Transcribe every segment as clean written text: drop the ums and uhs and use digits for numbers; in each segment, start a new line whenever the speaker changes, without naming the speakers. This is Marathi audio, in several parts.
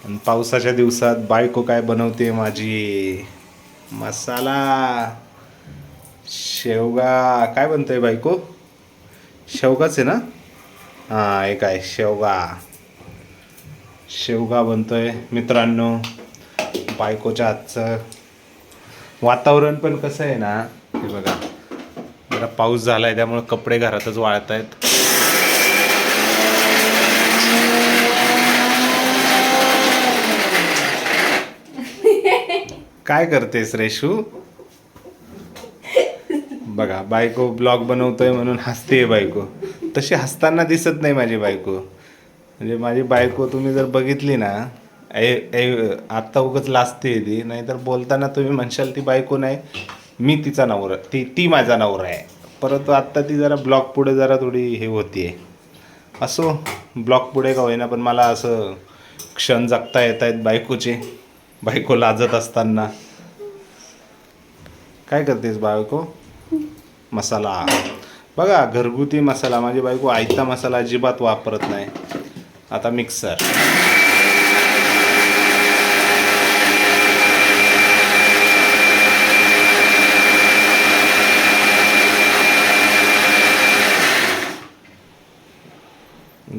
आणि पावसाच्या दिवसात बायको काय बनवते माझी? मसाला शेवगा. काय बनतोय बायको? शेवगाच आहे ना? हां, एक आहे शेवगा. शेवगा बनतोय मित्रांनो. बायकोच्या हातचं. वातावरण पण कसं आहे ना, हे बघा, जरा पाऊस झालाय त्यामुळे कपडे घरातच वाळत आहेत. काय करतेस रेशू? बघा, बायको ब्लॉग बनवतोय म्हणून हसते बायको. तशी हसताना दिसत नाही माझी बायको. म्हणजे माझी बायको तुम्ही जर बघितली ना, आत्ता उगाच लाजते ती, नाहीतर बोलताना तुम्ही म्हणशाल ती बायको नाही, मी तिचा नवरा, ती माझा नवरा आहे. परंतु आत्ता ती जरा ब्लॉग पुढे जरा थोडी हे होतीये. असो, ब्लॉग पुढे का होईना, पण मला असं क्षण जगता येत आहेत बायकोचे, बायको लाजत असताना. काय करतेस बायको? मसाला बघा, घरगुती मसाला. माझी बायको आयता मसाला अजिबात वापरत नाही. आता मिक्सर.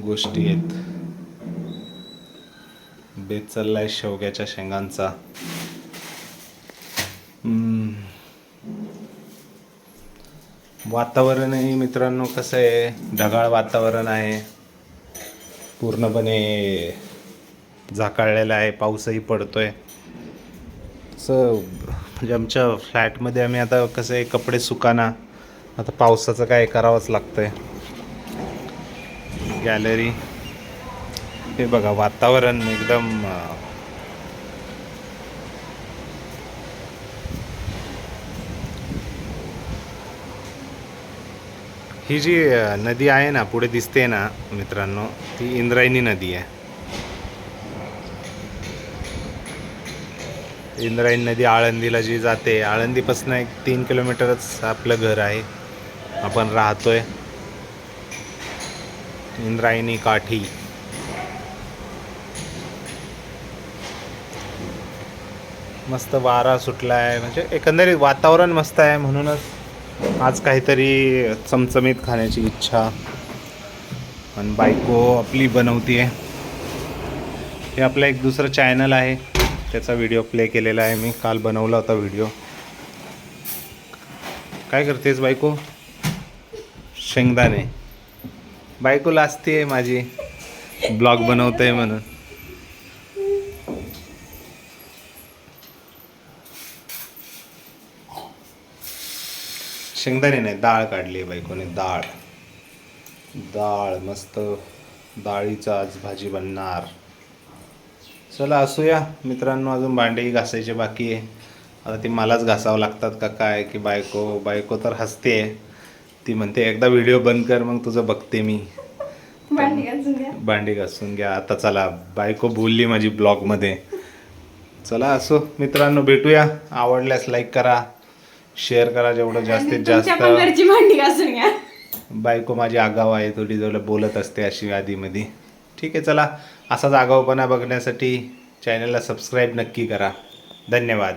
गोष्टी आहेत. बेत चाललाय शेवग्याच्या शेंगांचा. वातावरणही मित्रांनो कसं आहे, ढगाळ वातावरण आहे, पूर्णपणे झाकाळलेलं आहे, पाऊसही पडतोय. असं म्हणजे आमच्या फ्लॅटमध्ये आम्ही आता कसं आहे, कपडे सुकाना, आता पावसाचं काय करावंच लागतंय. गॅलरी हे बघा, वातावरण एकदम ही जी नदी आहे ना, पुढे दिसते ना मित्रांनो, ती इंद्रायणी नदी आहे. इंद्रायणी नदी आळंदीला जी जाते, आळंदीपासून एक 3 किलोमीटरच आपलं घर आहे, आपण राहतोय. इंद्रायणी काठी. मस्त वारा सुटला आहे, म्हणजे एकंदरीत वातावरण मस्त आहे. म्हणूनच आज काहीतरी चमचमीत खाण्याची इच्छा. आणि बायको आपली बनवते. हे आपलं एक दुसरं चॅनल आहे, त्याचा व्हिडिओ प्ले केलेला आहे मी. काल बनवला होता व्हिडिओ. काय करतेस बायको? शेंगदाणे. बायको लाजते माझी, ब्लॉग बनवतोय म्हणून. शेंगदाणे नाही, डाळ काढली बायकोने. डाळ डाळ मस्त डाळीचा आज भाजी बनणार. चला असूया मित्रांनो. अजून भांडेही घासायचे बाकी आहे. आता ती मलाच घासावं लागतात का काय, की बायको तर हसते. ती म्हणते एकदा व्हिडिओ बंद कर, मग तुझं बघते मी. भांडी घासून घ्या आता. चला, बायको बोलली माझी ब्लॉगमध्ये. चला असो मित्रांनो, भेटूया. आवडल्यास लाईक करा, शेअर करा जेवढं जास्तीत जास्त.
भांडी घासून घ्या.
बायको माझी आगाव आहे, थोडी जवळ बोलत असते अशी आधीमध्ये. ठीक आहे, चला. असाच आगाऊपणा बघण्यासाठी चॅनलला सबस्क्राईब नक्की करा. धन्यवाद.